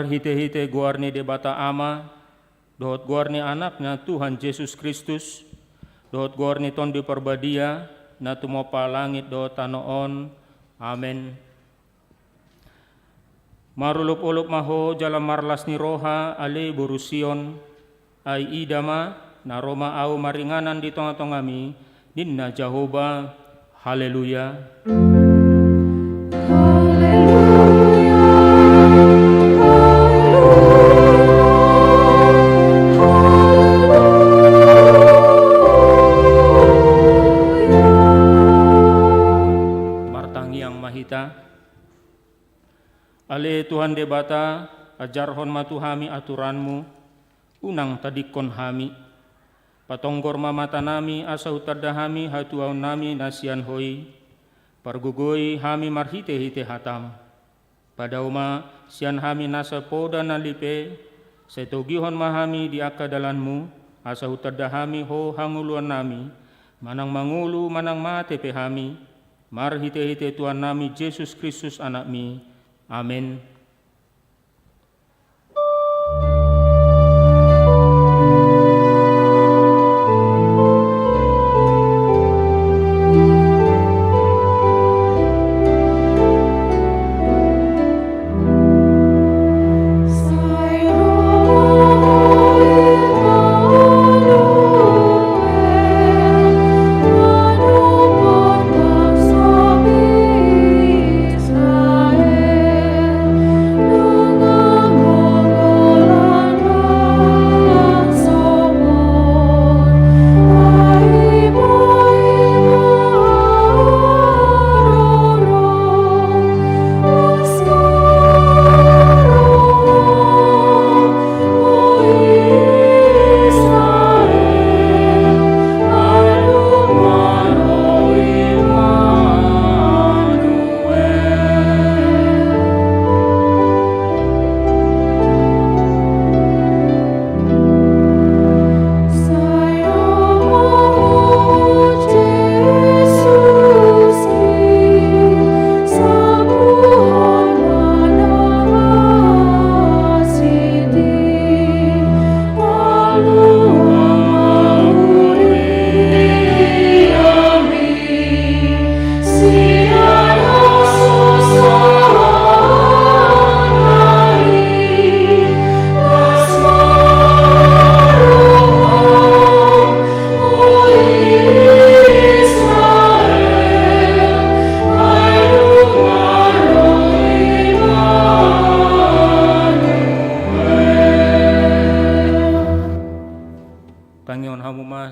Mar hite-hite guarni debata ama, dohot guarni anaknya Tuhan Yesus Kristus, dohot guarni ton di perbadia, na tumopa langit dohot tanoon. Amen. Marulup-ulup maho jalan marlas ni roha ale borusion, ai idama na Roma au maringanan di tongah-tongami, dinna Jehovah. Haleluya. Ale Tuhan debata, ajarhon matuhami aturanmu, unang tadikon hami. Patonggor mamata nami asa utadahami hatuaun nami nasian hoi. Pargugoi hami marhite-hite hatam. Padauma sian hami nasa poda nalipe, setogihon mahami di akadalanmu, asa utadahami ho hanguluan nami, manang mangulu manang matepe hami, marhite-hite Tuhan nami Yesus Kristus anakmi. Amin.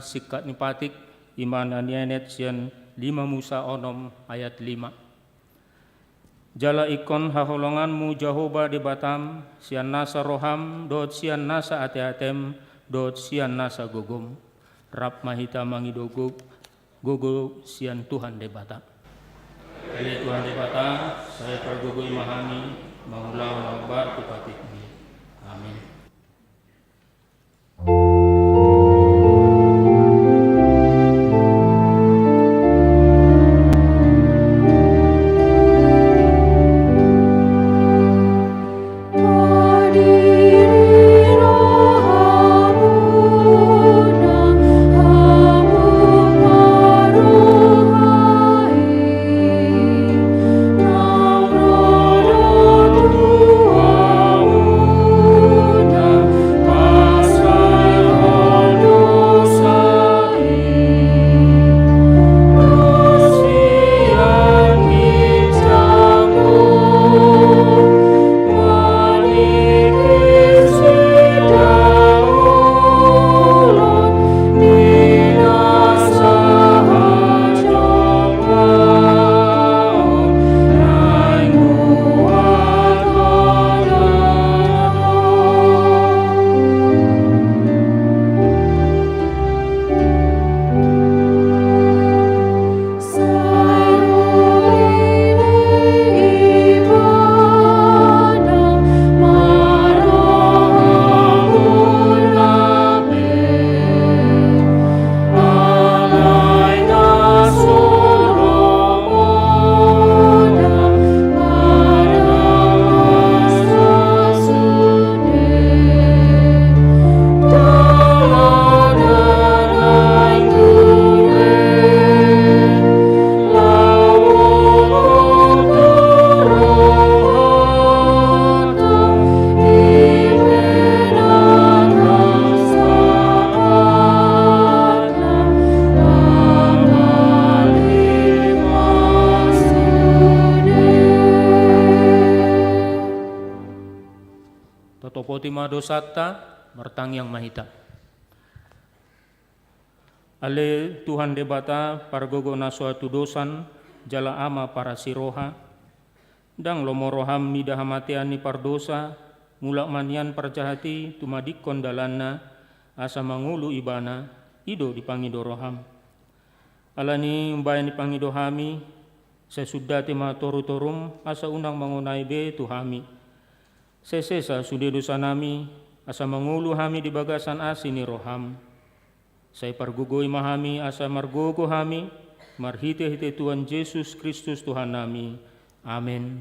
Sikat nipatik iman anianet sian 5 Musa onom ayat 5. Jala ikon haholonganmu Jehovah di batam, sian nasa roham, dot sian nasa ate-atem, dot sian nasa gogom. Rap mahita mangidogog, gogo sian Tuhan di batam. Eli Tuhan di batam, saya pergugui mahami, maulau nabar tupatik ini. Amin. tima dosata martang yang mahita. Ale Tuhan debata pargogo na suatu dosan jala ama para siroha dang lomoroham midahamatean ni pardosa mulak manian parjahati tumadikon dalanna asa mangulu ibana ido dipangido roham. Alani umbayan dipangido hami sesudah tema toru-torum asa unang mangunai be tuhami. Sesesa sude dosa nami asa mangulu hami di bagasan asini roham. Saya pargugoi mahami asa margogo hami marhite-hite Tuhan Yesus Kristus Tuhan nami. Amin.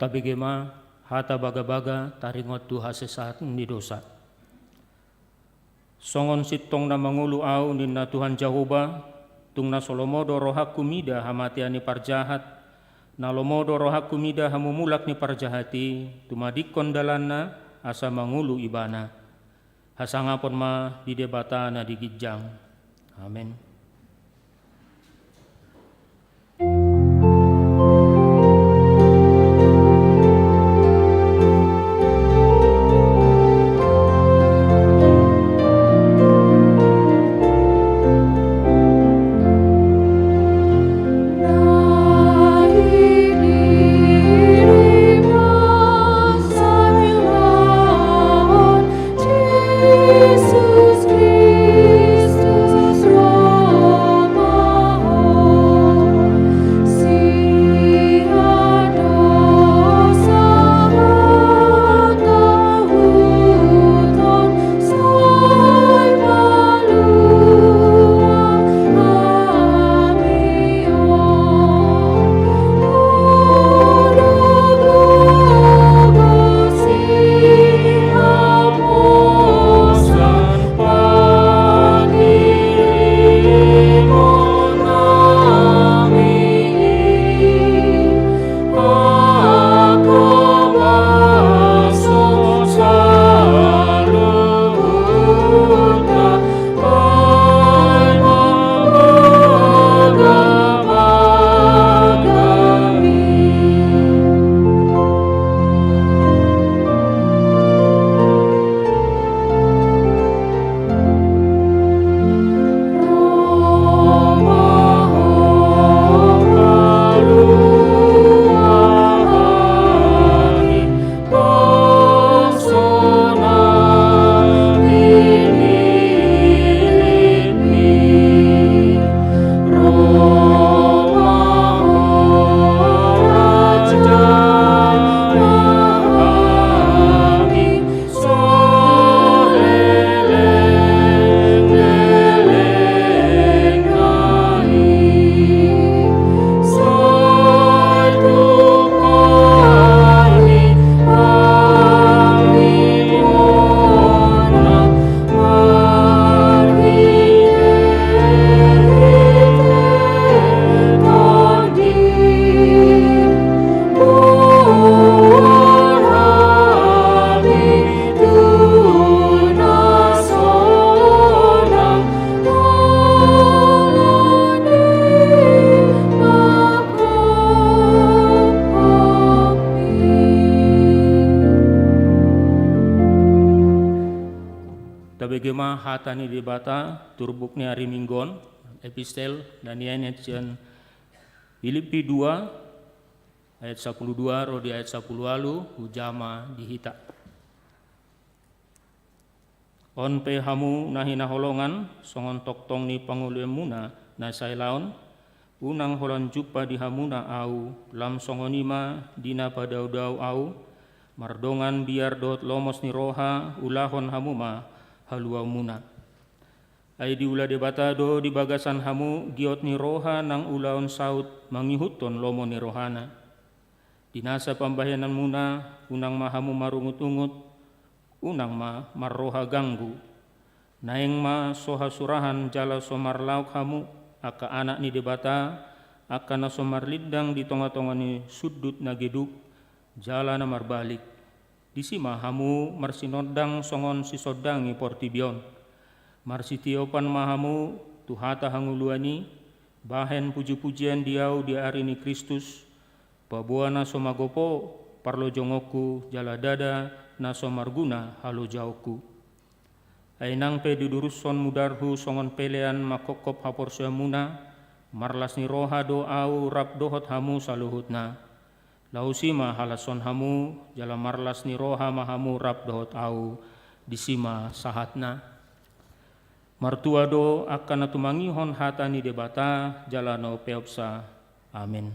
Tabigema hata baga-baga taringot tuha sesaat di dosa. Songon sitong na mangulu au ninna Tuhan Jahoba tung na solomodo rohaku mida hamatiani parjahat na lomodo rohaku mida hamumulak ni parjahati tumadikon dalanna asa mangulu ibana. Hasangapon ma di debata na digijang. Amin. Tabegema hatani debata turbukni hari minggon epistel dan ian cian Filipi 2 ayat 12 rodi ayat 10 lalu hujama dihita. On pe hamu nahina holongan songon toktong ni pangulu muna na sailaon unang holon jupa di hamuna au lam songonima dina padau-dau au mardongan biar dot lomos ni roha ulahon hamuma halua muna. Ai di ula debata do di bagasan hamu giot ni roha nang ulaon saut mangihuton lomo ni rohana. Dinasa pambayanan muna unang mahamu marungut-ungut unang marroha ganggu. Naeng ma soha surahan jala somar lauk hamu aka anak ni debata aka na somar lidang di tonga-tonga ni sudut na geduk jala na marbalik. Disima hamu marsinodang songon si sodangi portibion. Marsitiopan mahamu tuhata hanguluani bahen puji-pujian diau di arini Kristus pabuana somagopo parlo jongoku jala dada na somarguna halo jauku. Ainang pe diduruson mudarhu songon pelean makokop haporsya muna marlas ni roha do au rap dohot hamu saluhutna. Lausima halason hamu jala marlas ni roha mahamu rap dohot au disima sahatna. Martua do akan natumangihon hata ni debata jalano peopsa. Amin.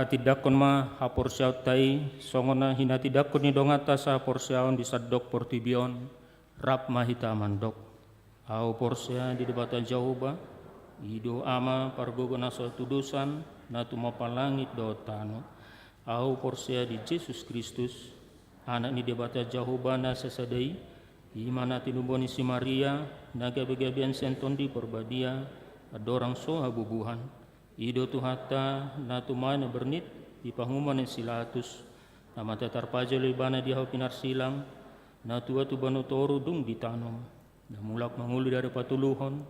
Tidakon ma haporsiaw tai songona hina tidakon ni dongata sa porsiaon di sadok portibion rap mahita mandok au porsia di debata jauba ido ama pargogo na tudusan na tumapalangit do tano au porsia di Yesus Kristus anak ni debata jauba na sesadai imana tinuboni si Maria naga-gabian senton di porbadia adorang so habubuhan ido tuhata na tumana bernit di panguman yang silatus nama tatar pajo libana di hau pinar silang na tua tu banu toru dung ditanom na mulak mangulu dari patuluhon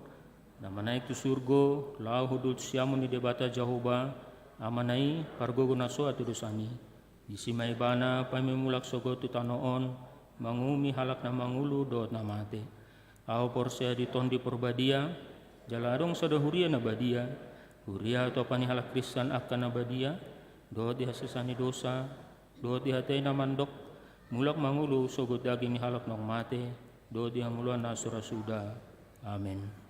na manaik tu surgo lau hudul siamun di debata jahoba amanai pargogo naso atu dosani di simai bana pami mulak sogo tu tanoon mangumi halak na mangulu dot na mate au porsia di tondi porbadia jaladong sadahuria na badia huria atau pani halak Kristen akan na badia dot dihasesani dosa dot dihatai na mandok mulak mangulu sogo daging ni halak nong mate do di hamuluan nasura suda. Amin.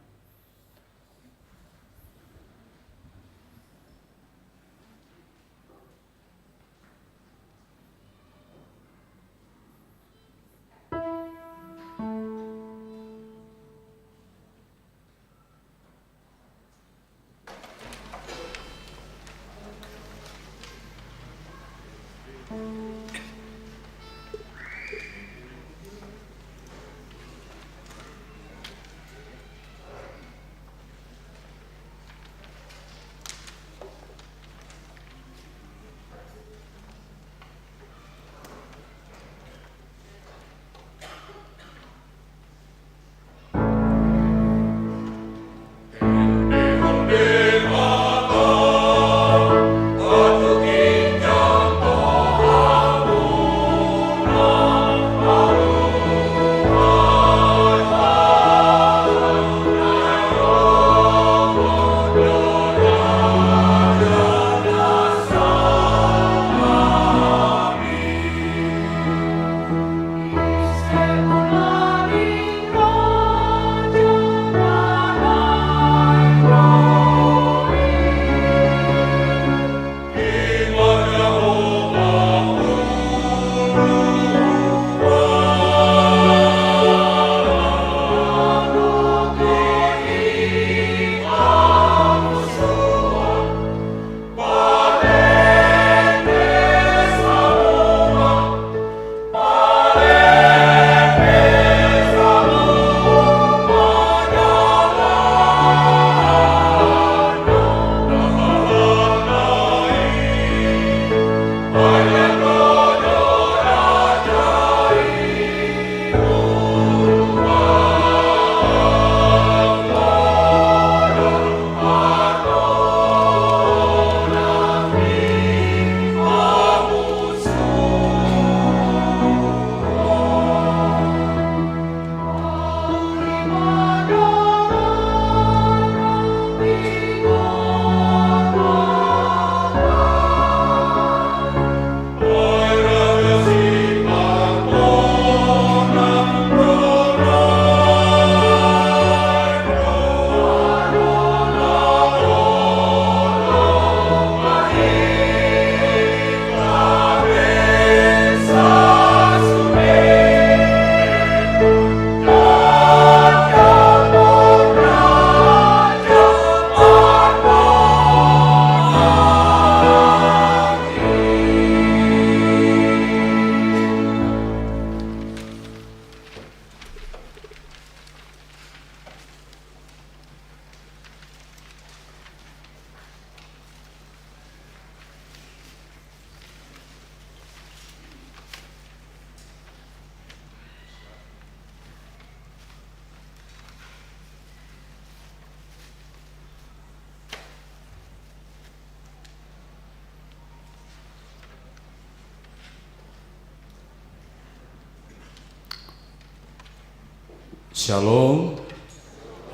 Shalom,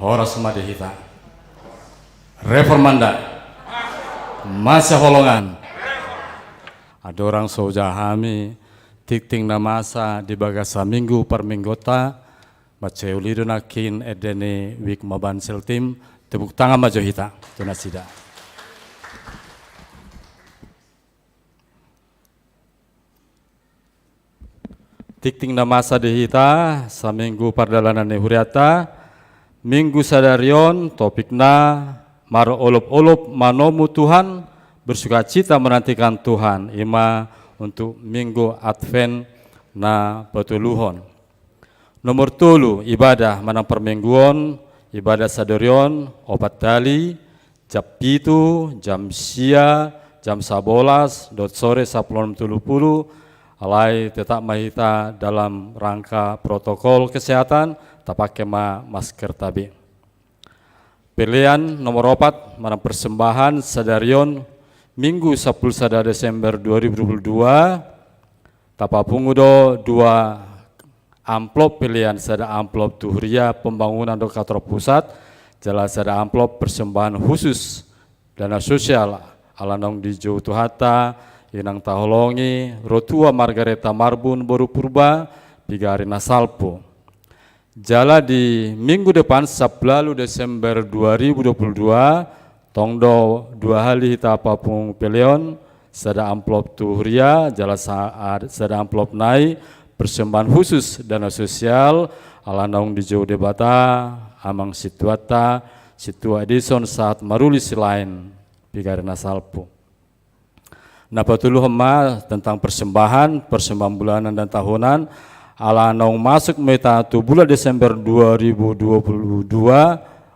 horas madehita, reformanda, masa holongan, ada orang sojahami, tikting namasa di bagasa minggu per minggota, baca ulido nakin edene wik maban seltim, tepuk tangan maju hita, tunasida. Tikting namasa dihita saminggu pardalanan huriata minggu sadarion topikna maro olop-olop manomu Tuhan bersukacita menantikan Tuhan ima untuk minggu Advent na petuluhon. Nomor 3 ibadah manang permingguon ibadah sadarion opat dali jam 7 jam sia jam 11 dot sore 10.30 alai tetap mahita dalam rangka protokol kesehatan tak pakai masker tabi. Pilihan nomor 4 mana persembahan sadarion minggu 10 sada Desember 2022 tapa pungudo 2 amplop pilihan sada amplop tuhuria pembangunan do kantor pusat jala sada amplop persembahan khusus dana sosial alanong di Jauh Tuhata Inang Taholongi, Rotua Margareta Marbun Boru Purba, Pigarina Salpo. Jala di minggu depan 10 Desember 2022 tongdo 2 hari hita papung peleon sada amplop tu huria jala saat sada amplop nai persembahan khusus dana sosial ala naung di jauh debata amang situata situa edison saat maruli selain pigarina salpu. Nah patulu hema tentang persembahan bulanan dan tahunan ala naung masuk meta tu bulan Desember 2022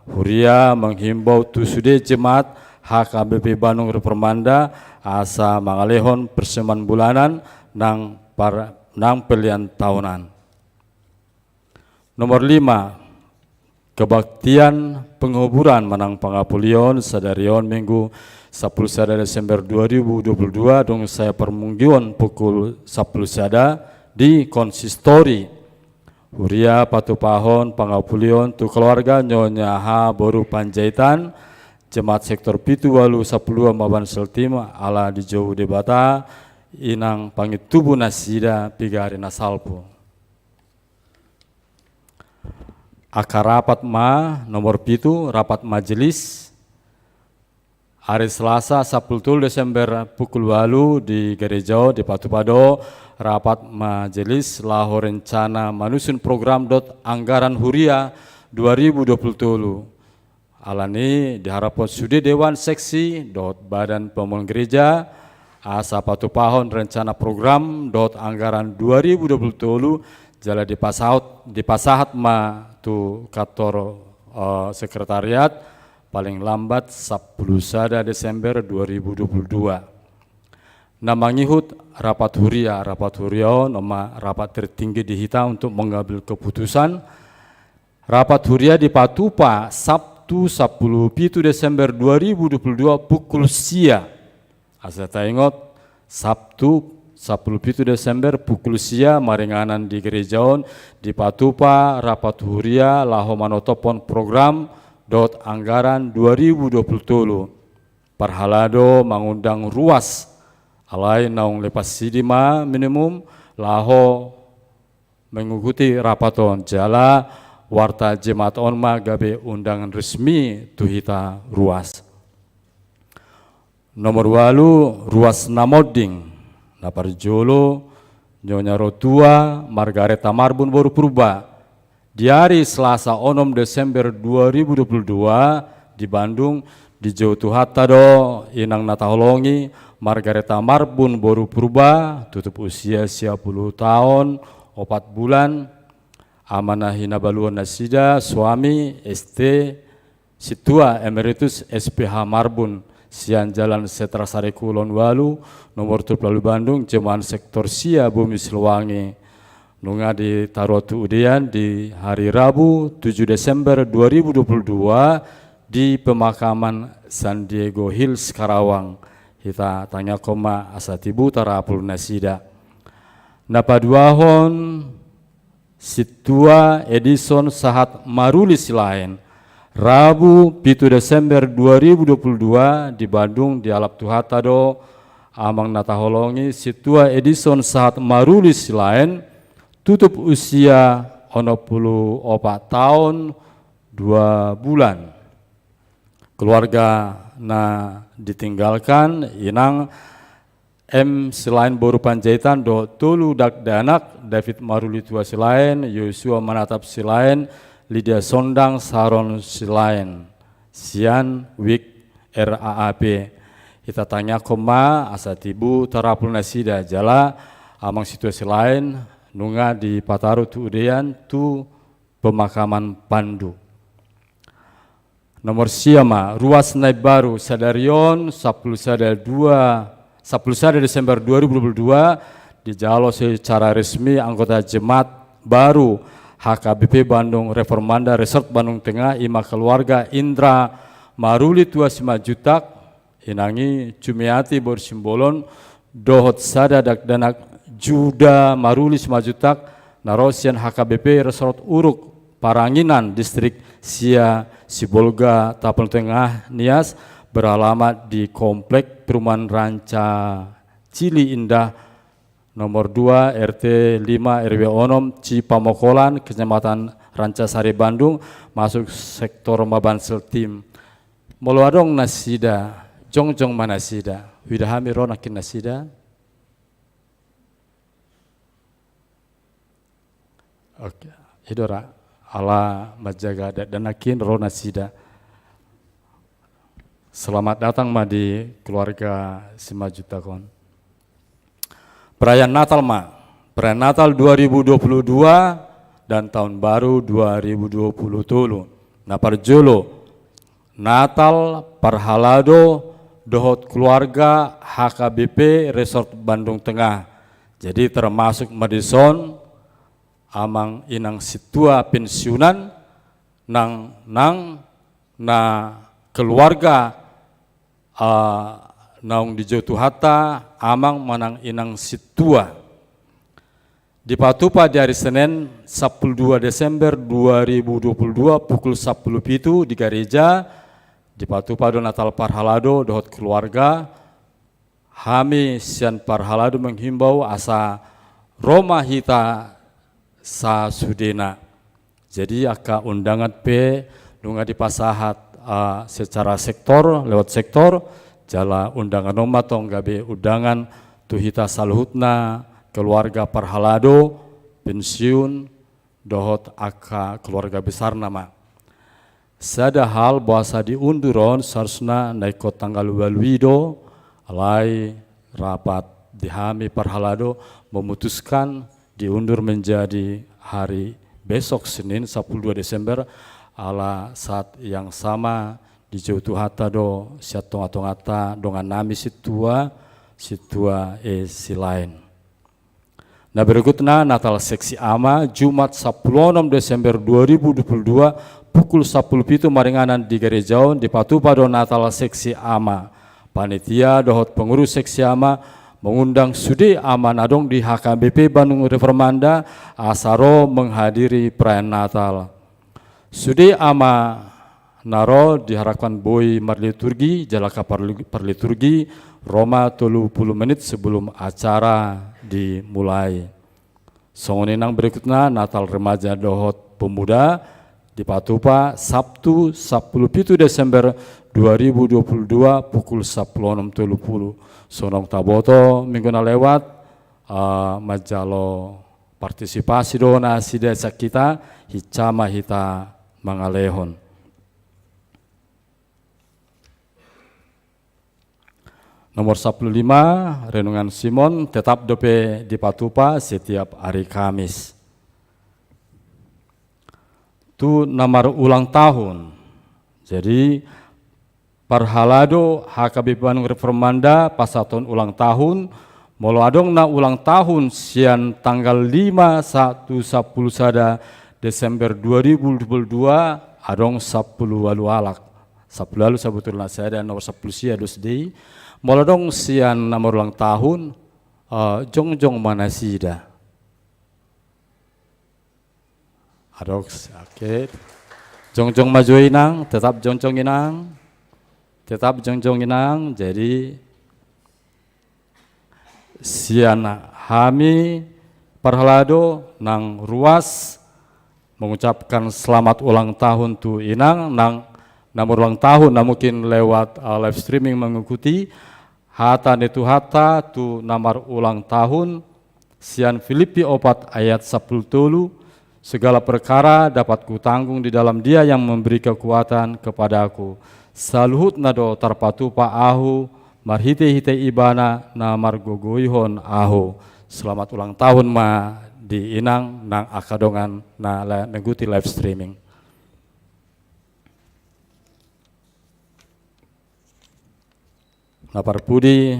huria menghimbau tu sude jemaat HKBP Bandung Reformanda asa mangalehon persembahan bulanan nang pelian tahunan. Nomor 5, kebaktian penghuburan menang pangapulion sadarion minggu 10 sada Desember 2022 dong saya permunggion pukul 10 sada di konsistori huria patupahon pangapulion tu keluarga nyonya ha boru panjaitan jemaat sektor pitu walu 10 maban seltim ala di jauh debata inang pangitubu nasida pigari nasalpo. Akar rapat nomor pitu rapat majelis hari Selasa 10 Desember pukul 8 di gereja di Patupado rapat majelis lahu rencana manusun program anggaran huria 2027 alani diharapkan sudah dewan seksi badan pembangunan gereja asa patupahon rencana program anggaran 2027 jala dipasahat tu kantor sekretariat paling lambat 10 sada Desember 2022. Nama ngihut rapat huria nama rapat tertinggi di hita untuk mengambil keputusan. Rapat huria di Patupa Sabtu 17 Desember 2022 pukul sia. Asa ingat Sabtu 17 Desember pukul sia maringanan di gerejaon di Patupa rapat huria laho manotopon program anggaran 2027 parhalado mengundang ruas alai naung lepas sidima minimum laho mengikuti rapaton jala warta jemaat onma gabe undangan resmi tuhita ruas. Nomor 8 ruas namoding Naparjolo Nyonya Rotua Margareta Marbun baru purba di hari Selasa 6 Desember 2022 di Bandung di Jauh Tuhata do inang nataholongi Margareta Marbun baru purba tutup usia 10 tahun 4 bulan amanah hinabaluan nasida suami ST Situa Emeritus SPH Marbun Sian Jalan Setrasari Kulon Walu nomor 30 Bandung jemaat sektor Sia Bumi Silwangi nunga di Tarotu Udian di hari Rabu 7 Desember 2022 di pemakaman San Diego Hills Karawang kita tanya koma asatibu tarapul nasida napaduahon Situa Edison sahat marulis lain Rabu 7 Desember 2022 di Bandung di Alap Tuhata do amang nataholongi Situa Edison saat marulis lain tutup usia 64 tahun 2 bulan. Keluarga ditinggalkan inang M selain boru panjaitan do tulu dak danak David Maruli tua selain Yosua Manatap selain Lydia Sondang Saron Silain Sian Wik RAAP kita tanya koma asatibu tarapul nasida jala amang situasi lain nunga di Pataru tu Udean tu pemakaman Pandu. Nomor siama ruas naik baru sadarion 10 sada Desember 2022 dijalo secara resmi anggota jemaat baru HKBP Bandung Reformanda Resort Bandung Tengah ima keluarga Indra Maruli tua sima jutak inangi cumiati borsimbolon dohot sada dak danak Juda Maruli sima jutak narosian HKBP Resort Uruk Paranginan Distrik Sia Sibolga Tapel Tengah Nias beralamat di Komplek Perumahan Ranca Cili Indah nomor 2 RT 5 RW Onom Cipamokolan Kecamatan Rancasari Bandung masuk sektor Mabansel tim. Moluadong nasida, jongjong manasida, widahami ronakin nasida. Oke, idora ala majaga dan nakin ronasida. Selamat datang ma di keluarga Simajutakon. Perayaan Natal ma, perayaan Natal 2022 dan tahun baru 2020. Naparjolo Natal Parhalado dohot keluarga HKBP Resort Bandung Tengah. Jadi termasuk Madison amang inang situa pensiunan nang na keluarga naung di Jotuhata amang manang inang situa di Patupa di hari Senin 12 Desember 2022 pukul 10.07 di gereja di Patupa do Natal Parhalado dohot keluarga hami sian Parhalado menghimbau asa Roma hita sa sudena. Jadi aka undangan P lunga dipasahat secara sektor lewat sektor jala undangan oma tong gabe undangan tuhita saluhutna keluarga Parhalado pensiun dohot aka keluarga besar nama. Sada hal bahasa diunduron sarsna naikot tanggal waluido alai rapat dihami Parhalado memutuskan diundur menjadi hari besok Senin 12 Desember ala saat yang sama di Jotuhata do siatong-atongata dongan nami situa silain. Nah berikutnya Natal Seksi Ama Jumat 16 Desember 2022 pukul 10.07 maringanan di gerejaon di Patupa do Natal Seksi Ama. Panitia dohot pengurus Seksi Ama mengundang Sudi Amanadong di HKBP Bandung Reformanda asaro menghadiri perayaan Natal. Sudi Ama naro diharapkan boy marliturgi jalaka parliturgi Roma 30 menit sebelum acara dimulai. Songoninang berikutnya Natal Remaja Dohot Pemuda di Patupa Sabtu 17 Desember 2022 pukul 16.30. Sonong taboto minggu na lewat majalo partisipasi dona si desa kita hicama hita mangalehon. Nomor 15 Renungan Simon tetap dope di Patupa setiap hari Kamis. Tu nomor ulang tahun. Jadi Parhalado HKBP Bandung Reformanda pasaton ulang tahun molo adong na ulang tahun sian tanggal 5/1/10 Desember 2022 adong 10 walu alak 10 lalu sebetulnya saya dan nomor 10 sia dos dei molo dong sian nomor ulang tahun jongjong manasida adok oke jongjong majuinang tetap jongjong inang tetap jongjong inang. Jadi sian hami Parhalado nang ruas mengucapkan selamat ulang tahun tu inang nang nomor ulang tahun na mungkin lewat live streaming mengikuti hata netu hata tu nomor ulang tahun sian Filipi 4 ayat 10 segala perkara dapat kutanggung di dalam Dia yang memberi kekuatan kepadaku. Saluhut nado tarpatupa ahu marhite-hite ibana na margogoihon ahu. Selamat ulang tahun ma di inang nang akadongan na mengikuti live streaming. Lapar pudi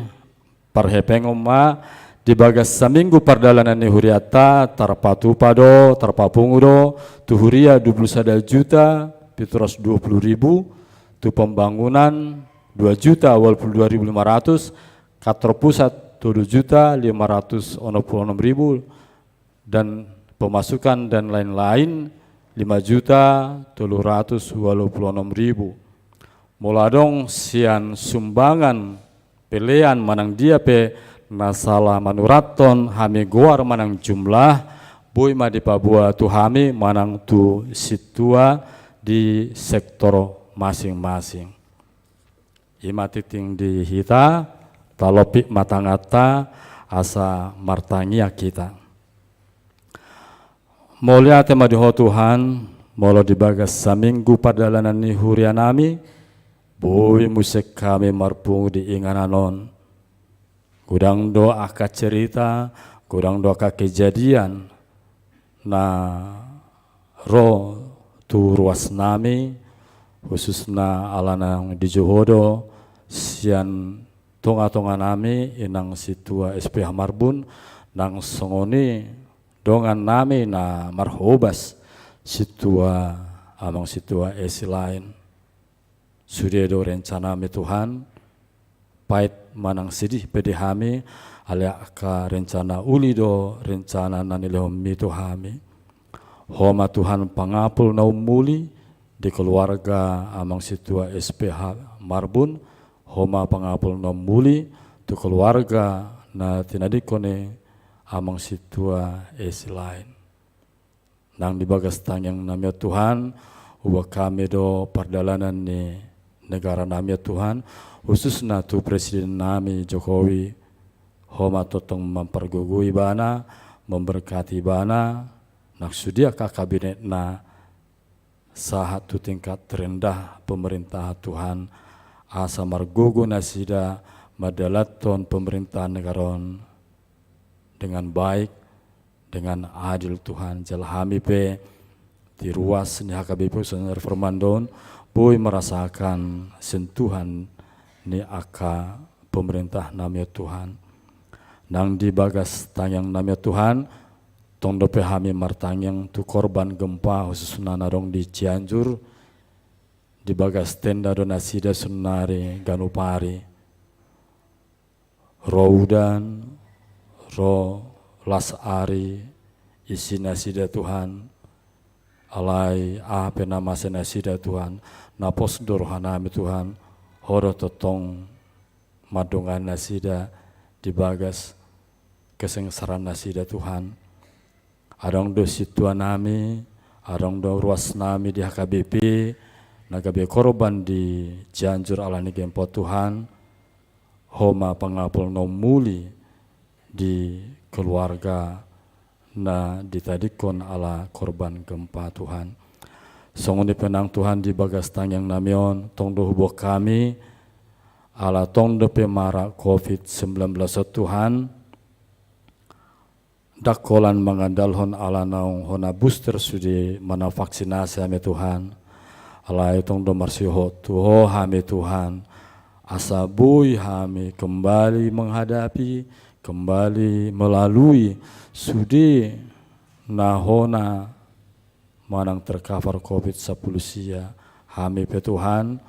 parhepengom ma di bagas saminggu pardalanan ni huriata tarpatupa do tarpapungu do tuhuria 21 juta pituras 20.000 tu pembangunan 2.082.500 kantor pusat 7.566.000 dan pemasukan dan lain-lain 5.726.000. Muladong sian sumbangan pelean manang dia pe nasala manuraton hami goar manang jumlah bui ma di Papua tuhami manang tu situa di sektor masing-masing. Ima titing di hita, talopi matangata asa martangia kita. Mulia tema diho Tuhan, molo dibagas saminggu pardalanan ni hurianami, bui musik kami marpung di ingananon. Gudang doa ka cerita, gudang doa ka kejadian, na ro tu ruas nami, khususna alanang di Johodo, sian tonga-tonga nami inang situa SPH Marbun, nang songoni dongan nami na marhobas situa amang situa esi lain. Sudedo rencana mi Tuhan, pait manang sedih pedihami, alia ka rencana ulido rencana nanilehom mi Tuhami. Homa Tuhan pangapul na umuli di keluarga amang situa SPH Marbun, homa pangapul na umuli di keluarga na tinadikone amang situa esi lain. Nang dibagas tangyang namanya Tuhan, uwa kami do pardalanan ni negara namanya Tuhan, khususnya tu Presiden nami Jokowi, homa totong mempergugui bana, memberkati bana, nak sudia ka kabinet na sahat tu tingkat terendah pemerintah Tuhan, asa margugu nasida madalaton pemerintahan negaron dengan baik, dengan adil Tuhan. Jalhami pe di ruas ni HKBP Saudara Firmandon, boy merasakan sentuhan ni aka pemerintah namanya Tuhan. Nang dibagas tangyang namanya Tuhan, tong dope hami martangyang tu korban gempa khususna narong di Cianjur, dibagas tenda donasida sunari ganupari, roudan, ro lasari, isi nasida Tuhan, alai apa nama senasida Tuhan, napos dorhanami Tuhan, horo totong madongan nasida dibagas kesengsaran nasida Tuhan. Adong do situa nami, adong do ruas nami di HKBP, nagabe korban di Cianjur alani gempo Tuhan, homa pangapul no muli di keluarga na ditadikon ala korban gempa Tuhan. Songoni penang Tuhan di bagas tangyang namion, tong do hubo kami, ala tong do pemara COVID-19 Tuhan, dakolan mangandalhon ala naung hona booster sudi mana vaksinasi ame Tuhan, ala itong do marsiho tuho hame Tuhan, asa bui hame kembali menghadapi, kembali melalui sudi nahona manang tercover COVID-10 sia hame pe Tuhan,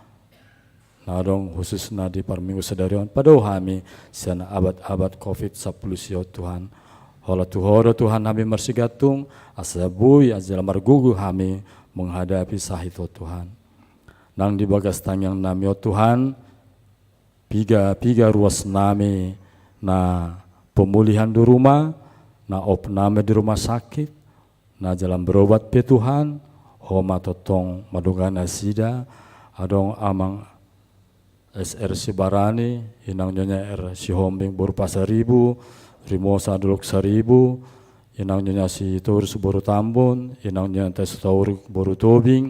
nadong khususna di parminggu sedarion padau hame siana abad-abad COVID-10 sia Tuhan. Hola tuhoro Tuhan hame marsigatung, asa bui azal margugu hame menghadapi sahito Tuhan. Nang dibagas tangyang namyo Tuhan, piga ruas nami na pemulihan di rumah, na opname di rumah sakit, na jalan berobat pe Tuhan, homa totong madugana sida, adong amang SRC Barani, inang nyonya RC Hombing boru pasaribu, Rimosa duluk 1000, inang nyonya si Turus boru Tambun, inang nyonya tes Taur boru Tobing,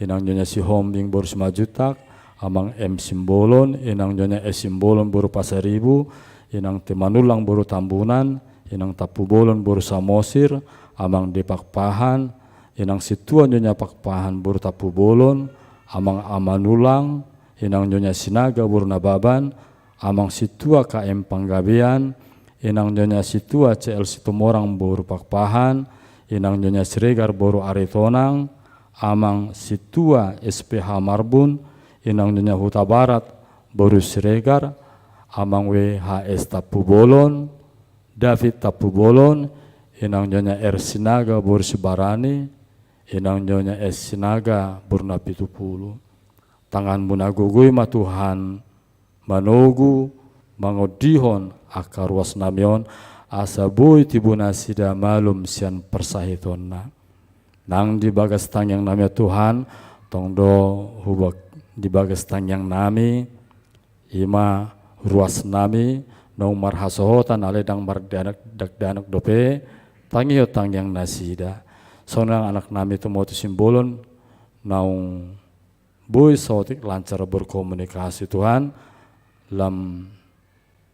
inang nyonya si Hombing boru 5 jutak, amang M Simbolon, inang nyonya S Simbolon boru pasaribu, inang Temanulang boru Tambunan, inang Tapu Bolon boru Samosir, amang Depak Pahan, inang Situa nyonya Pakpahan boru Tapu Bolon, amang Amanulang, inang nyonya Sinaga boru Nababan, amang Situa KM Panggabean, inang nyonya Situa CL Situmorang boru Pakpahan, inang nyonya Siregar boru Aritonang, amang Situa SPH Marbun, inang nyonya Huta Barat boru Siregar, amang WHS Tapu Bolon, David Tapu Bolon, inang nyonya R Sinaga boru Sibarani, inang nyonya S Sinaga boru Napitupulu. Tangan munagugui ma Tuhan, manogu mangodihon akar ruas namion, asa bui tibuna sida malum sian persahitonna. Nang di bagas tang yang namanya Tuhan, tong do hubak di bagas tang yang nami, ima ruas nami, nong marhasohotan ale dang mardanak danak dope, tangiyo tang yang nasida. Sonang anak nami tu mau tu simbolon, naung bui sotik lancar berkomunikasi Tuhan, lam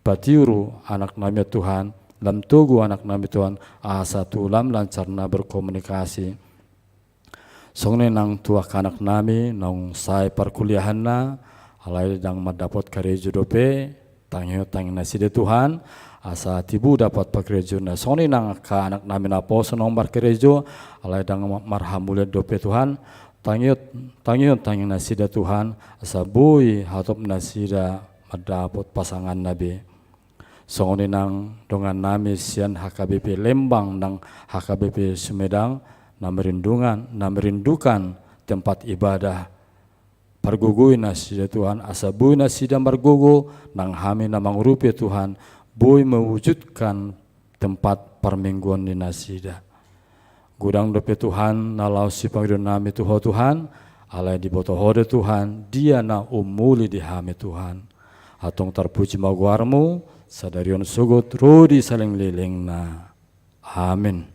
patiuru anak nami Tuhan, lam tugu anak nami Tuhan, asa tulam lancar na berkomunikasi. Songne nang tua kanak nami, nang sai perkuliahan na, alai dang mendapat karejo dope, tangyo tang nasida Tuhan, asa tibu dapat pekerja na. Songne nang ka anak nami na po sonong berkerejo, alai dang marhamulet dope Tuhan, tangyo nasida Tuhan, asa bui hatop nasida mendapat pasangan nabi. Songne nang dongan nami sian HKBP Lembang nang HKBP Sumedang, na merindukan tempat ibadah. Pargugui nasida Tuhan, asa bui nasida margugu, nang hami na mangrupi Tuhan, bui mewujudkan tempat permingguan di nasida. Gudang dope Tuhan, nalau si panggilan nami Tuhan Tuhan, alai di botohode Tuhan, dia na umuli di hami Tuhan. Atong terpuji maguarmu, sadarion sugut rudi saling liling na. Amin.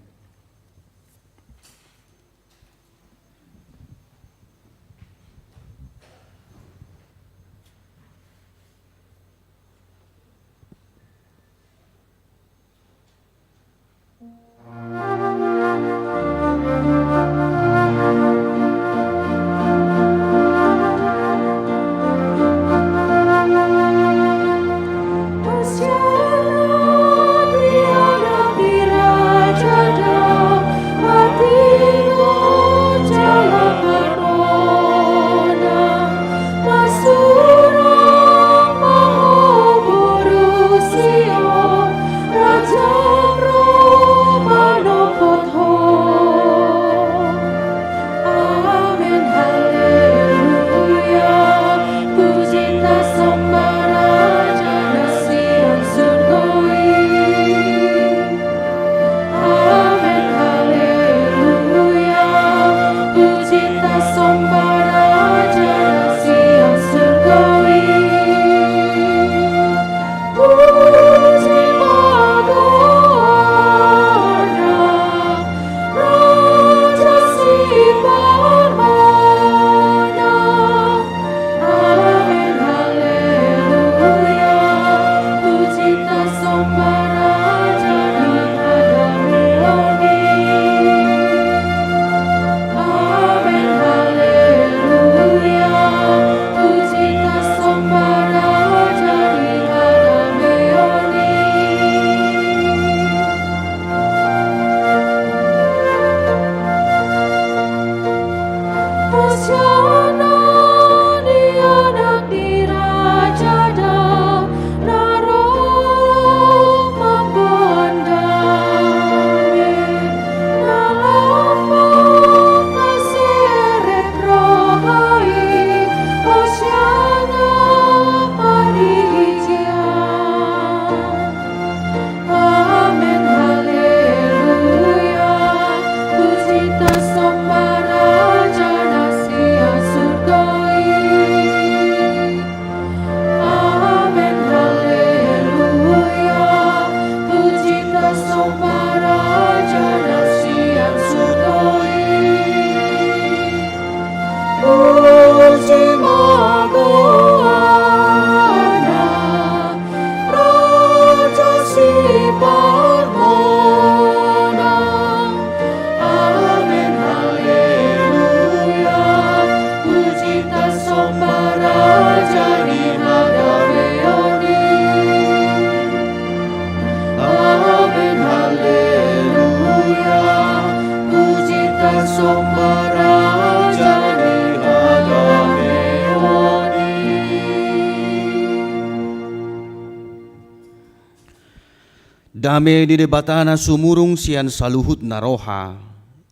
Dame di debatana sumurung sian saluhut naroha,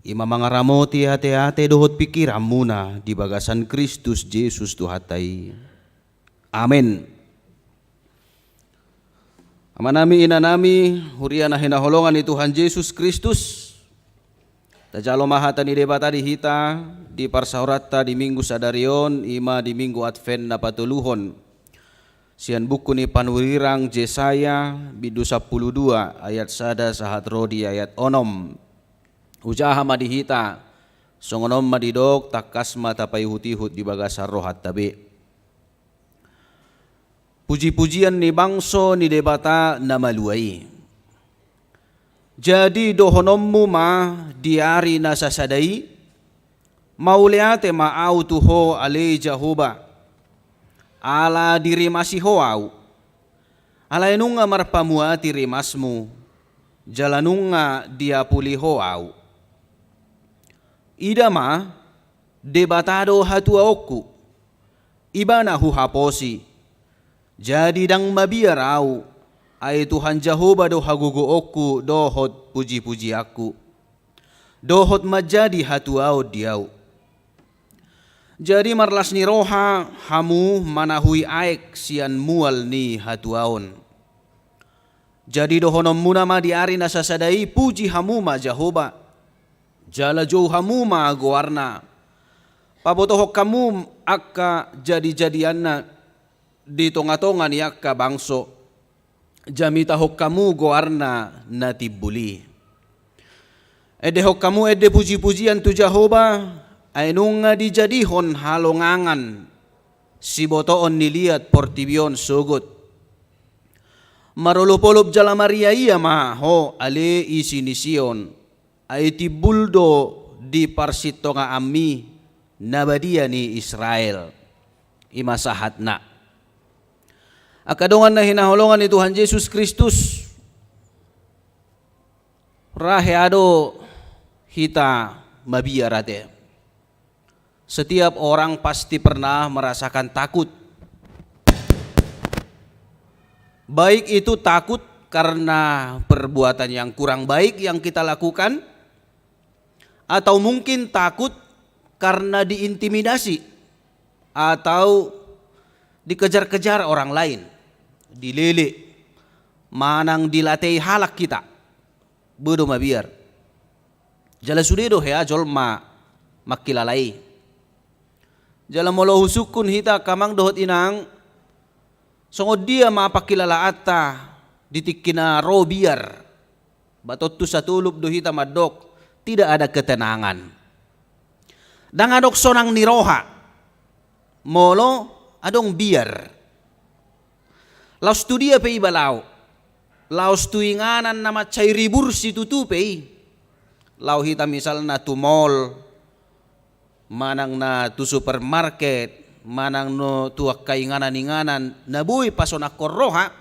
ima mangaramoti hate-hate dohot pikiran muna di bagasan Kristus Yesus Tuhatai. Amin. Amanami inanami huriana hinaholongan ni Tuhan Yesus Kristus. Tajalo mahata ni debata di hita di parsahurata di minggu sadarion ima di minggu Advent na patuluhon. Sian buku ni panurirang Jesaya bidu 12 ayat sada sahat rodi ayat onom. Ujaha madihita songonom madidok takas mata payuhutihut di bagasar rohat tabe. Puji-pujian ni bangso ni debata na maluai. Jadi dohonommu ma diari na sasadai mauleate maau tuho ale Jahoba ala diri masih hoau ala enunga marpamuati rimasmu jalanunga dia puli hoau ida ma debatado hatuaoku ibana huhaposi jadi dang mabiarau ai Tuhan Jahoba do hagugo oku dohot puji-puji aku dohot majadi hatuau diau. Jadi marlas ni roha hamu manahui aek sian mual ni hatuaon. Jadi dohonom muna ma diari nasasadai puji hamu ma Jahoba. Jala jauh hamu ma goarna. Pabotohok kamu akka jadi-jadianna di tonga-tonga ni akka bangso. Jamita hok kamu goarna na tibuli. Ede hok kamu ede puji-pujian tu Jahoba. Ainunga dijadihon halongangan si botoon niliat portibion sugut. Marolopolop jala Maria iya ma ho ale isinision. Ay tibuldo di parsitonga ami nabadia ni Israel. Imasahat na. Akadongan na hinaholongan ni Tuhan Yesus Kristus. Raheado hita mabiarate. Setiap orang pasti pernah merasakan takut. Baik itu takut karena perbuatan yang kurang baik yang kita lakukan, atau mungkin takut karena diintimidasi atau dikejar-kejar orang lain, dilele, manang dilatih halak kita. Bodo mabiar. Jala sudedo hea jolma makilalai. Jala molo husukun hita kamang dohot inang songod dia mapakilala ata ditikina robiar batot tu satulub do hita madok tidak ada ketenangan. Dangadok sonang niroha molo adong biar. Laus tu dia pe ibalau. Laus tu inganan nama cairi bursi tutupe. Lau hita misalna tu mall manang na tu supermarket, manang no tu kainganan-inganan, nabuy pasona korroha,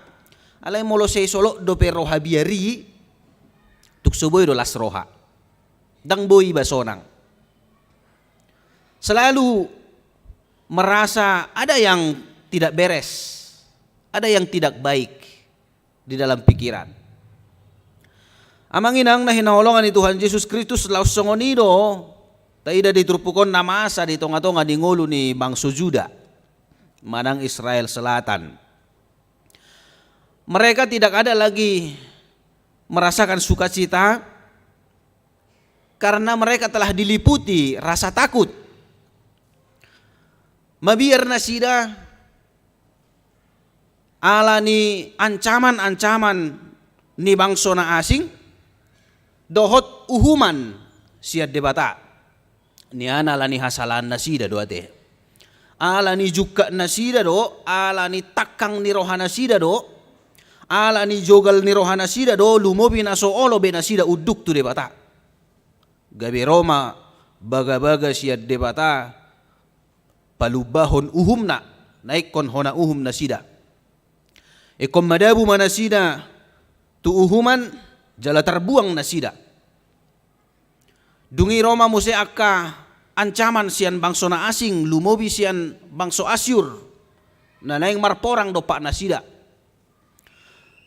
alay molo say solo do pe roha biari, tuksuboy do las roha, dang boy basonang. Selalu merasa ada yang tidak beres, ada yang tidak baik di dalam pikiran. Amang inang na hinaholongan ni Tuhan Yesus Kristus laus songonido, taida diturpukon na masa di tonga-tonga di ngulu ni bangsa Juda, manang Israel Selatan. Mereka tidak ada lagi merasakan sukacita karena mereka telah diliputi rasa takut. Mabiar na sida ala ni ancaman-ancaman ni bangsa na asing dohot uhuman siad debata. Ni ana la ni hasalan nasida do ate. Ala ni juga nasida do, ala ni takang ni rohana sida do, ala ni jogal ni rohana sida do, lumobi na so olo be nasida uduk tu debata. Gabi Roma baga-baga siad debata palubahon uhumna naik kon hona uhum nasida. Ekom madabu manasida tu uhuman jala terbuang nasida. Dungi Roma muse akka ancaman sian bangso na asing lumobi sian bangso Asyur na naing marporang do pak nasida.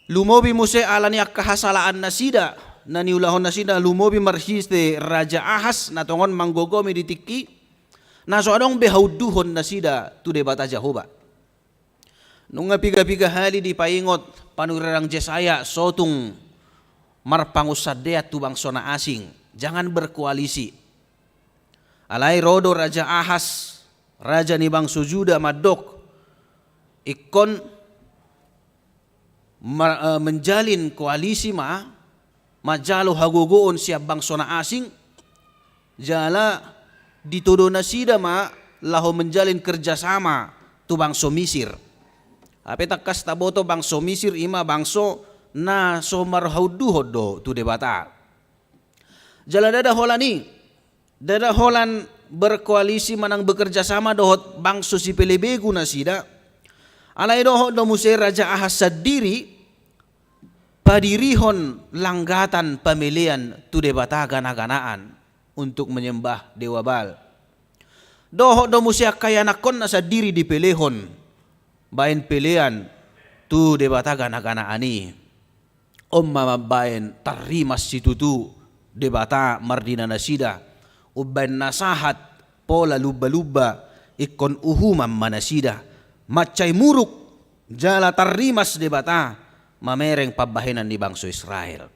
Lumobi muse alani akka hasalaan nasida na niulahon nasida lumobi marhiste Raja Ahas na tongon manggogomi ditiki na so adong behauduhon nasida tu debata Jahoba. Nung piga-piga hali di paingot panurang Jesaya sotung marpangusadea tu bangsona asing, jangan berkoalisi. Alai rodo Raja Ahas, raja ni bangsa Juda madok ikon menjalin koalisi majalo hagogoon siap bangsona asing, jala dituduh nasida laho menjalin kerjasama tu bangso Misir. Ape takas taboto bangso Misir ima bangso na somar hauduhodo tu debata. Jala dada holan berkoalisi manang bekerja sama dohot bangso si pelebegu nasida. Alai dohot do musir Raja Ahas sadiri padirihon langgatan pemilihan tu debata gana-ganaan untuk menyembah Dewa Baal. Dohot do musir kaya nakon na sadiri dipelehon bain pilihan tu debata gana-ganaan ni. Mama bain tarimas situtu debata mardina nasida. Uban nasahat pola luba-luba ikon uhumam manasida macay muruk jala tarimas debata mamereng pabahinan ni bangso Israel.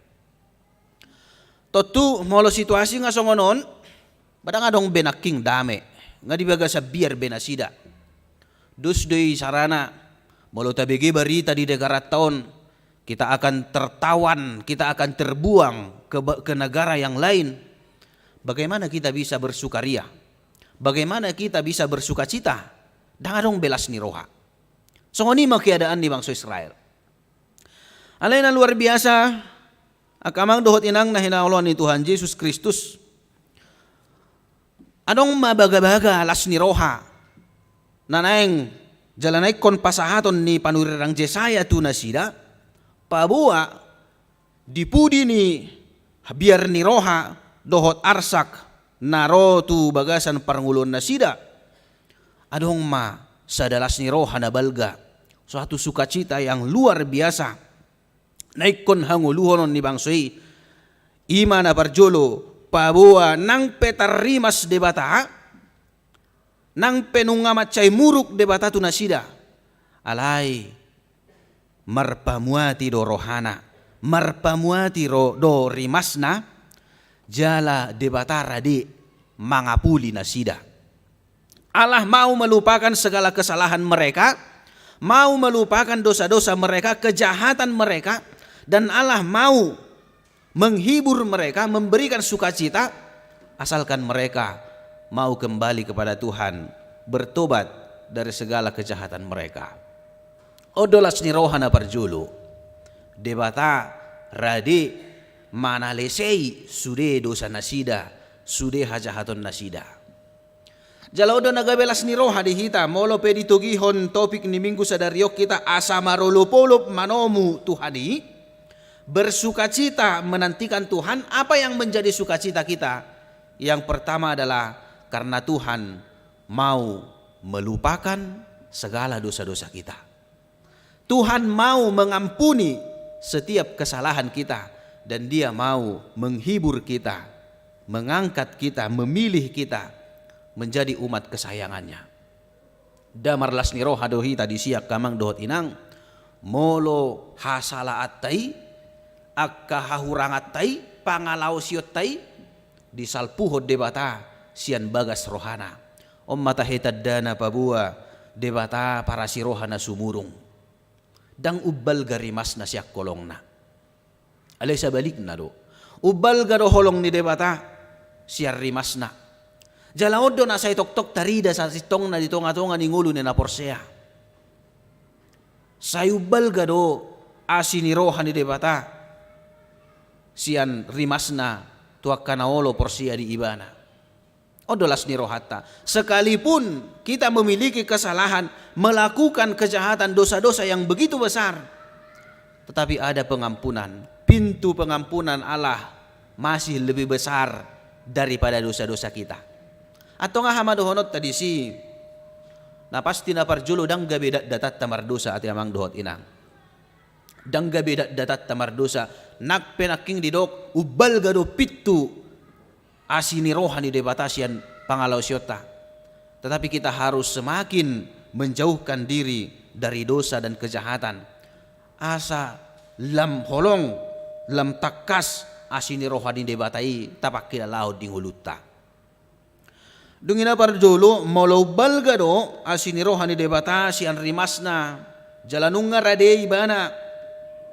Totu molo situasi nga songonon badang adong benaking dame nga dibaga sa biar benasida. Dus doy sarana molo tabigi barita di negara taon kita akan tertawan, kita akan terbuang ke negara yang lain. Bagaimana kita bisa bersukaria? Bagaimana kita bisa bersukacita? Dangadong belas ni roha. So ini keadaan di bangsa Israel. Alay na luar biasa, akamang dohot inang na hinaulon ni Tuhan Yesus Kristus. Anong mabaga-baga alas ni roha? Nanaeng jalanay kon pasahaton ni panurirang Jesaya tu nasida. Pabuwa dipudi ni biar ni roha dohot arsak naro tu bagasan parangulon nasida. Adong sadalas ni roha na balga suatu sukacita yang luar biasa. Naikon hanguluhonon ni bangsoi ima na parjolo pabuwa nang petarimas debata nang penunga macay muruk debata tu nasida. Alay marpamuati do rohana, marpamuati do rimasna, jala debatara di mangapuli nasida. Allah mau melupakan segala kesalahan mereka, mau melupakan dosa-dosa mereka, kejahatan mereka, dan Allah mau menghibur mereka, memberikan sukacita, asalkan mereka mau kembali kepada Tuhan, bertobat dari segala kejahatan mereka. Odolas ni rohana parjulu debata radi mana lesei sude dosa nasida sude hajahaton nasida. Jalaudo nagabelas ni roha dihita molo pedi tugihon topik ni minggu sadariok kita asamarolopolop manomu Tuhani bersukacita menantikan Tuhan. Apa yang menjadi sukacita kita? Yang pertama adalah karena Tuhan mau melupakan segala dosa-dosa kita. Tuhan mau mengampuni setiap kesalahan kita dan Dia mau menghibur kita, mengangkat kita, memilih kita menjadi umat kesayangannya. Damarlas ni roha dohi tadi siak kamang dohot inang molo hasalaat tai akka hahurangat tai pangalau siot tai disalpuhod debata sian bagas rohana matahitad dana pabua debata para si rohana sumurung dang ubbal garimas na siyak kolong na. Alay sa balik na do. Ubbal garo holong ni debata siya rimas na. Jalaod do na sa itoktok tarida sa sitong na dito nga ni ngulo ni na porsea. Sa ubbal gado asinirohan ni debata siyan rimas na tuak kanaolo porsia di ibana. Odolas ni rohata. Sekalipun kita memiliki kesalahan, melakukan kejahatan, dosa-dosa yang begitu besar, tetapi ada pengampunan. Pintu pengampunan Allah masih lebih besar daripada dosa-dosa kita. Atau nga hamadohonot tadi si na pasti na parjulo dang gabi datat tamar dosa at amang dohot inang. Dang gabi datat tamar dosa nakpenaking didok ubal gado pitu asini rohani debatasian pangalau syota. Tetapi kita harus semakin menjauhkan diri dari dosa dan kejahatan. asa lam holong lam takas asini rohani debatai tapak kila laut di ngulutta. Dungina parjolo molo balga do asini rohani debata si anrimasna jalanunga rade ibana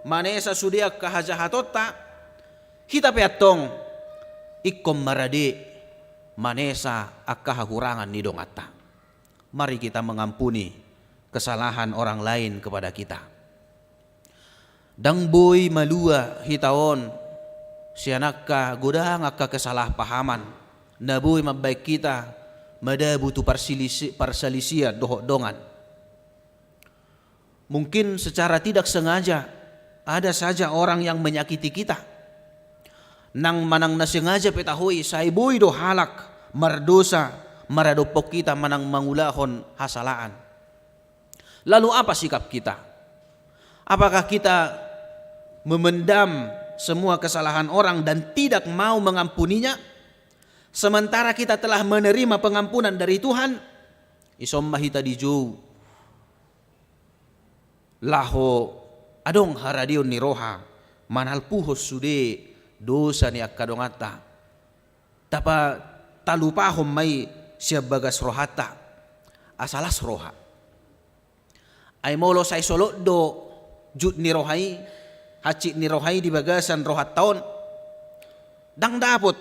manesa sudia kahajahatota kita peatong ikom marade manesa akahahurangan ni dongata. Mari kita mengampuni kesalahan orang lain kepada kita. Dang boy malua hitaon sianakka godang akka kesalahpahaman naboy mabaik kita madabutu parsalisia dohok-dongan. Mungkin secara tidak sengaja ada saja orang yang menyakiti kita. Nang manang nasengaja petahoy saiboy do halak mardosa maradopok kita manang mangulahon hasalaan. Lalu apa sikap kita? Apakah kita memendam semua kesalahan orang dan tidak mau mengampuninya? Sementara kita telah menerima pengampunan dari Tuhan. Isom mahita dijo laho adong haradion ni roha manal puhos sude dosa ni akkadongata tapa talupahom may siya bagas rohata asalas roha ay molo say solot do jut ni rohai haci ni rohai di bagasan rohat taon dang dapot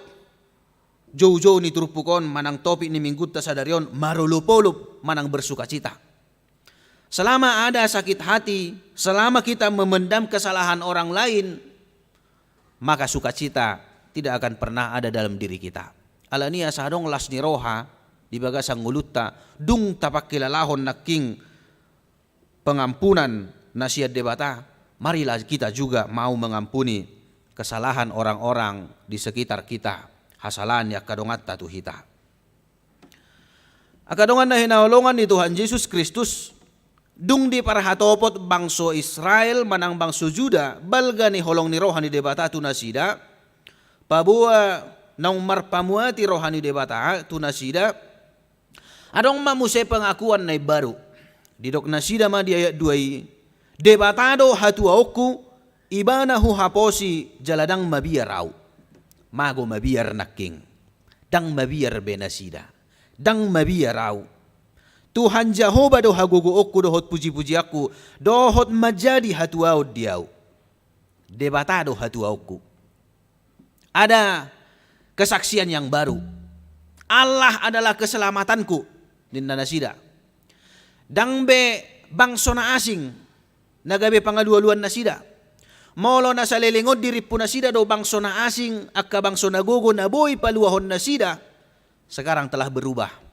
jow ni turupukon manang topi ni minggutta sadarion marulupolup manang bersukacita. Selama ada sakit hati, selama kita memendam kesalahan orang lain, maka sukacita tidak akan pernah ada dalam diri kita. Alania sadong las ni roha di bagasang ngulutta dung tapak kilalahon naking pengampunan nasihat debata. Marilah kita juga mau mengampuni kesalahan orang-orang di sekitar kita. Hasalan ya kadongat tatu hita. Akadongan na hinaulungan ni Tuhan Yesus Kristus dung di parhatopot bangso Israel manang bangso Juda balga ni holong ni rohani debata tunasida pabua naung marpamuati rohani debata tunasida adong mamuse pengakuan na baru didok nasida ma di ayat 2 debatado hatuauku ibana hu haposi jaladang mabiarau mago mabiar naking dang mabiar benasida dang mabiarau Tuhan Jehovah do haguguokku dohot puji-puji aku dohot majadi hatuau diau debatado hatuauku. Ada kesaksian yang baru. Allah adalah keselamatanku ninna nasida. Dang be bangsona asing nagabe pangalualuan nasida. Molo na sa lelingod diripu nasida do bangsona asing akka bangsona gogo na boy paluahon nasida. Sekarang telah berubah.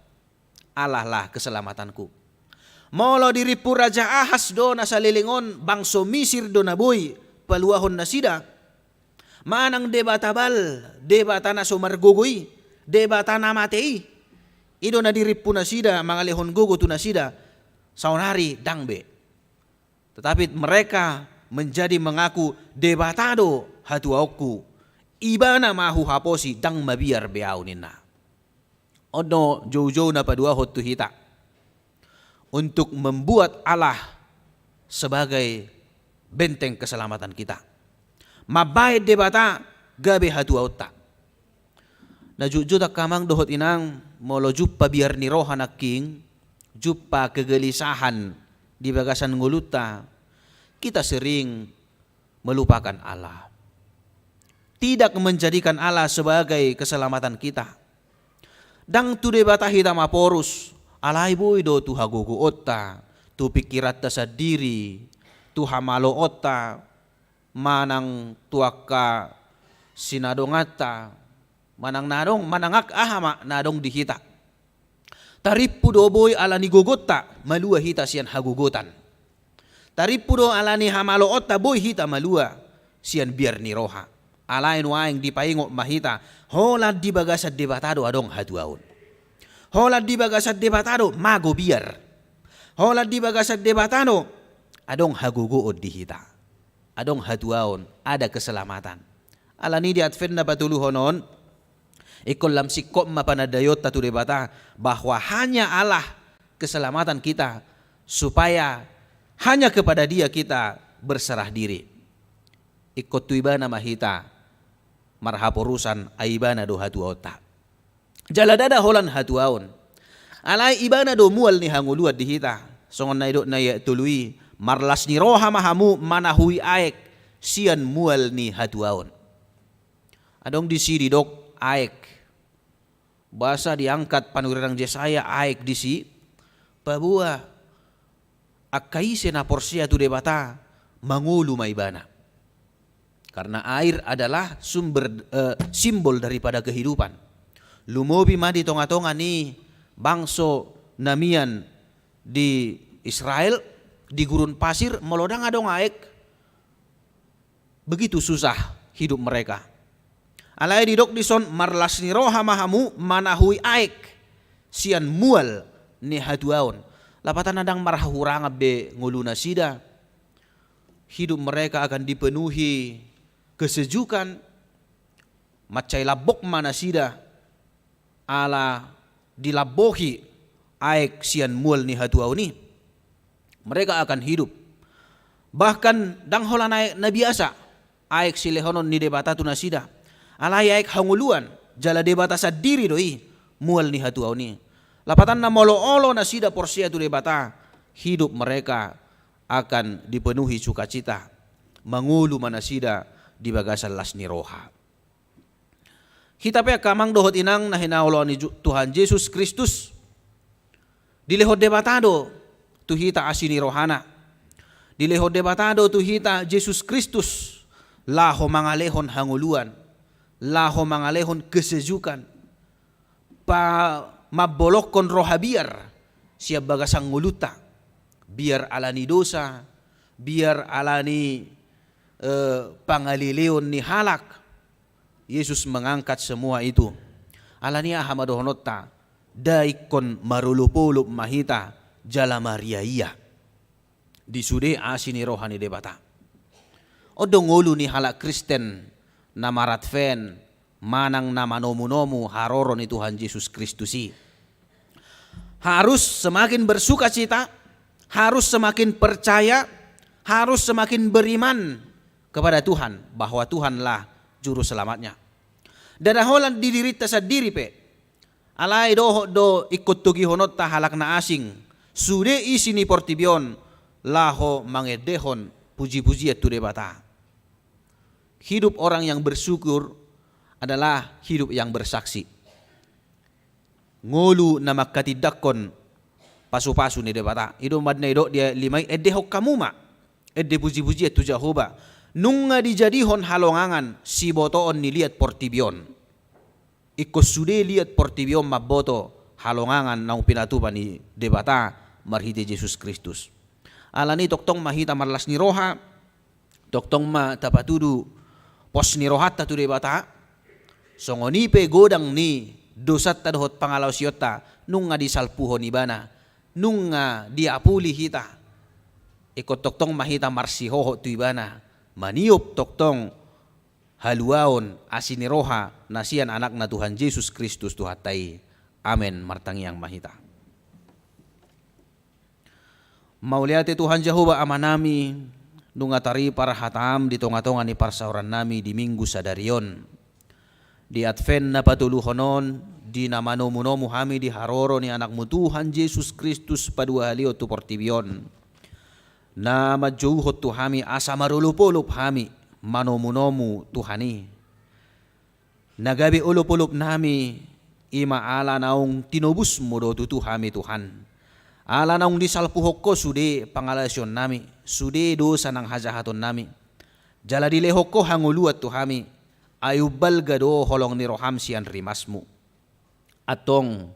Allah lah keselamatanku. Molo diripu Raja Ahas do nasa lilingon bangso Misir do naboy paluahon nasida. Manang debatabal debata na sumargugoy debata na matei. Ido na diripu nasida mangalihon gugo tu nasida saunari dangbe. Tetapi mereka menjadi mengaku debatado hatuauku ibana mahu haposi dang mabiar beau nina. Ono jauh-jauh na padua hotu hita untuk membuat Allah sebagai benteng keselamatan kita. Mabai debata gabe hatu auta. Na jujudak kamang dohot inang molo juppa biar ni rohan aking juppa kegelisahan di bagasan nguluta kita sering melupakan Allah. Tidak menjadikan Allah sebagai keselamatan kita. Dang tu debata hita maporus alay boy do tu hagugu otta tu pikirat ta sa diri tu hamalo otta manang tuaka sinadongata manang nadong manangak ahama nadong di hita taripu do boy ala ni gogotta malua hita sian hagugutan taripu do ala ni hamalo otta boy hita malua sian biar ni roha alain waing di paingo mahita holad di bagasat debatado adong hatuaun. Holad di bagasat debatado mago biar. Holad di bagasat debatado adong haguguod di hita. Adong hatuaun ada keselamatan. Alani di advent na patuluhonon ikol lam sikop mapanadayot tatu debata bahwa hanya Allah keselamatan kita supaya hanya kepada Dia kita berserah diri. Ikut tu ibana mahita marhaporusan aibana do hatuota. Jaladada holan hatuaon. Alai ibana do mual ni hanguluat dihita. Songon na idok na tului marlas ni roha mahamu manahui aek sian mual ni hatuaon. Adong di sini dok aek. Bahasa diangkat panurang Jesaya aek di si pabua akaise na porsia tu debata mangulu maibana. Karena air adalah sumber simbol daripada kehidupan. Lumobi madi tonga-tonga ni bangso namian di Israel di gurun pasir melodang adong aek. Begitu susah hidup mereka. Alai didok dison marlas ni roha mahamu manahui aek sian mual ni hatuaon. Lapatan adang marahurang be nguluna sida. Hidup mereka akan dipenuhi kesejukan. Macai labok mana sida ala dilabohi aek sian mual ni hatuaon ni. Mereka akan hidup. Bahkan dang holan aek na biasa aek silehonon ni debata tu nasida. Alai aek hanguluan jala debata sa diri doi mual ni hatuaon ni. Lapatan na molo-olo na sida porsia tu debata, hidup mereka akan dipenuhi sukacita. Mangulu mana sida di bagasan las ni roha. Kita pe kamang dohot inang na hinaulo ni Tuhan Yesus Kristus. Dilehot debatado tu hita asini rohana. Dilehot debatado tu hita Yesus Kristus laho mangalehon hanguluan. Laho mangalehon kesejukan. Pa mabolokon roha biar siap bagasang nguluta. Biar alani dosa, biar alani pangalileon ni halak. Yesus mengangkat semua itu. Alani ahamadohonota daikon marulupulup mahita jala mariaia. Disude asini rohani debata. Odong ulu ni halak Kristen na maratfen manang na manomu-nomu haroro ni Tuhan Yesus Kristusi. Harus semakin bersuka cita, harus semakin percaya, harus semakin beriman kepada Tuhan bahwa Tuhanlah juru selamatnya. Dan aholan didirita sa diri pe. Alai do ikut tugi honot ta halak na asing. Sude isi ni portibion laho mangedehon puji-puji tu debata. Hidup orang yang bersyukur adalah hidup yang bersaksi. Ngolu na makatidakon pasu-pasu ni debata. Ido madna ido dia limai edehok kamuma. Ede puji-puji tu Jehovah. Nunga dijadihon halongangan si botoon niliat portibion. Iko sude liat portibion maboto halongangan nang pinatupan ni debata marhite Yesus Kristus. Alani toktong mahita marlas ni roha. Toktong ma tapatudu pos ni rohat tu debata. Songoni pe godang ni dosat tadohot pangalaw siyota nunga disalpuhon ibana. Nunga diapuli hita. Ikot toktong mahita marsihoho tu ibana. Maniup toktong haluaon asiniroha nasian anak na Tuhan Yesus Kristus tuhatai. Amen martangiang mahita. Mauliate Tuhan Jehovah amanami nungatari para hatam di tonga-tonga ni parsauran nami di minggu sadarion. Di Advent na patuluhonon di namanomu-nomu hami di haroro ni anakmu Tuhan Yesus Kristus padua halio tu portibion. Na majuhot tu hami asa marulupulup hami manomu-nomu Tuhani. Nagabi ulupulup nami ima ala naung tinubus mo do tu hami Tuhan. Ala naung disalpuhok ko sude pangalasyon nami. Sude dosa ng hajahaton nami. Jala dilehok ko hanguluat tu hami. Ayubal gado holong ni roham siyan rimasmu. Atong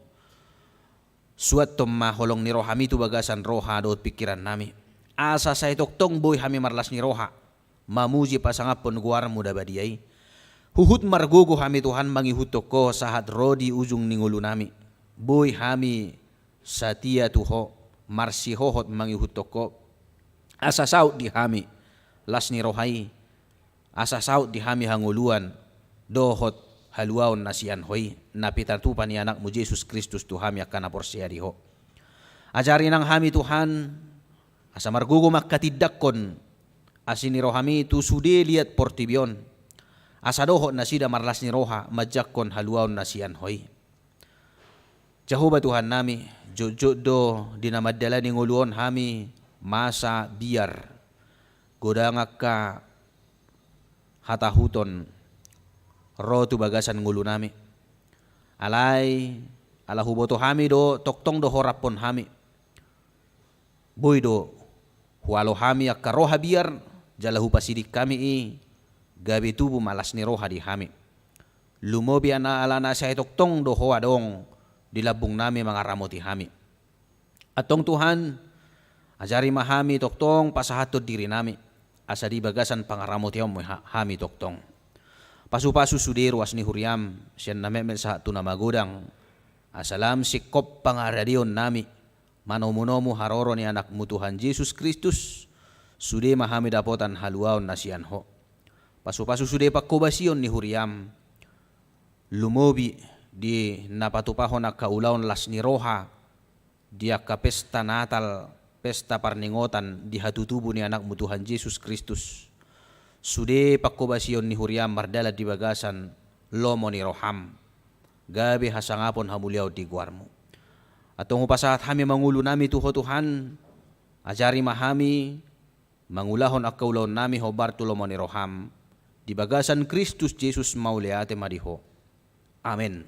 suat tomma holong ni rohami tu bagasan roha do pikiran nami. Asa sa itoktong boy hami marlas ni roha. Mamuji pasangapon guar muda badiyay. Huhut margugo hami Tuhan mangihutok ko sahat rodi ujung ningulu nami. Boy hami satia tuho marsihohot mangihutok ko. Asa saut di hami las ni rohai. Asa saut di hami hanguluan dohot haluaon nasian hoy. Napitatupan ni anakmu Yesus Kristus tu hami akan aporsia diho. Ajari nang hami Tuhan asa margugo makatidakon Asini rohami tu sude liat portibion. Asadoho nasida marlas ni roha majakon haluaon nasian hoi. Jehovah Tuhan nami, jojodo dinamadala ni nguluon hami masa biar godangaka hatahuton rotu bagasan ngulu nami. Alai ala huboto hami do toktong do horapon hami. Boy do hualo hami akka roha biar jalahu pasidik kami gabi tubu malas ni roha di hami. Lumobi ana ala nasa toktong do hoa dong dilabung nami mangaramoti hami. Atong Tuhan ajari mahami toktong pasahatod diri nami. Asa di bagasan pangaramoti hami toktong. Pasu-pasu sudiru asni huriam siyan namemel sa tunamagodang. Asalam sikop pangaradion nami. Manomunomu haroro ni anakmu Tuhan Yesus Kristus. Sude mahami dapotan haluaon nasian ho. Pasu-pasu sude pakobasion ni huriam. Lumobi di napatupahon na kaulaon las ni roha dia ka pesta natal, pesta parningotan di hatutubo ni anakmu Tuhan Yesus Kristus. Sude pakobasion ni huriam mardala di bagasan lomo ni roham. Gabi hasangapon hamuliaw di guarmu. Atong upasahat hami mangulo nami tuho Tuhan. Ajari mahami mangulahon ak kaulaon nami ho bartulomo ni roham. Di bagasan Kristus Jesus mauliate mariho. Amen.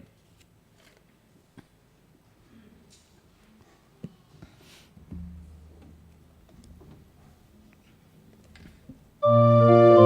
Hosiana,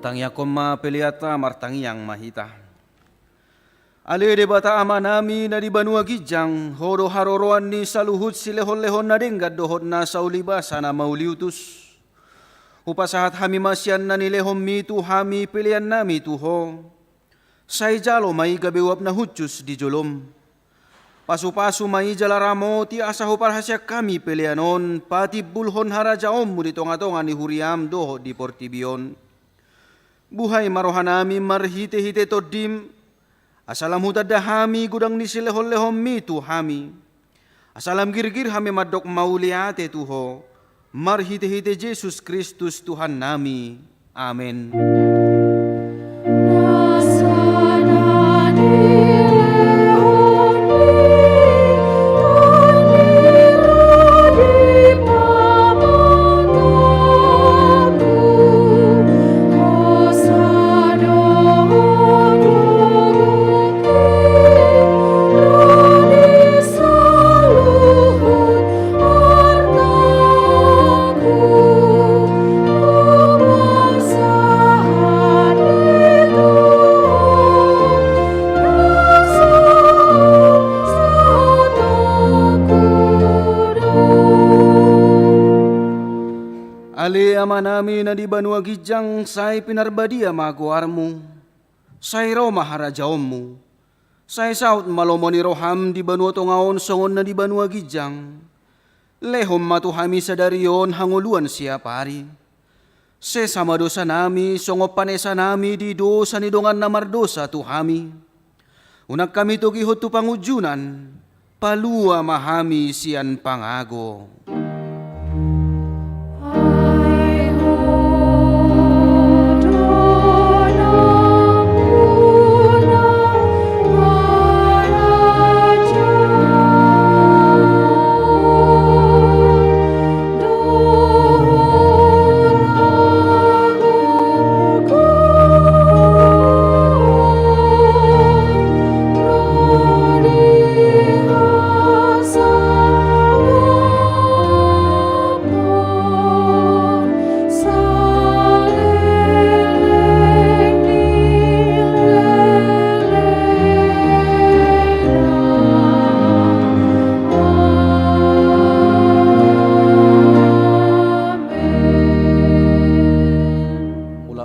tangya koma peliata martangyang mahita. Ale de bata ama nami na di Banua Gijang, horo haroroan ni saluhut silehon-lehon na denggad dohot na sauliba sana mauliutus. Upasahat hami masyan na nilehom mitu hami pilihan nami tuho. Say jalo may gabewap na hutjus di jolom. Pasu-pasu may jalaramo ti asaho parhasyak kami pilihanon, pati bulhon harajaom mo di tonga-tonga ni huriam doho di portibion. Buhay marohanami marhite-hite todim, asalam hutadda hami gudang ni silehon-lehom mitu hami. Asalam girgir hami madok mauliate tuho, marhite-hite Jesus Kristus Tuhan nami. Amen. Ale ama nami na di Banua Gijang, say pinarbadia maguarmu, say Roma harajaommu, say saut malomoni roham di Banua Tongaon songon na di Banua Gijang, lehom matuhami sadarion hanguluan siap hari. Sesama dosa nami, songop panesa nami di dosa ni dongan na mardosa tuhami. Unak kami tugihot tu pangujunan, palua mahami sian pangago.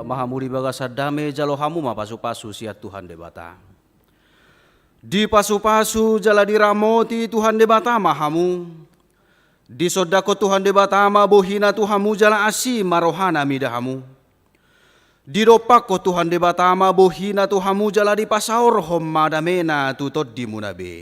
Mahamuri bagasa dame jalo hamu ma pasu-pasu siat Tuhan debata. Di pasu-pasu jala diramoti Tuhan debata mahamu. Di sodako Tuhan debata ma bohina Tuhamu jala asi marohana midahamu. Di dopako Tuhan debata ma bohina Tuhamu jala di pasaor hom madamena tutod di munabe.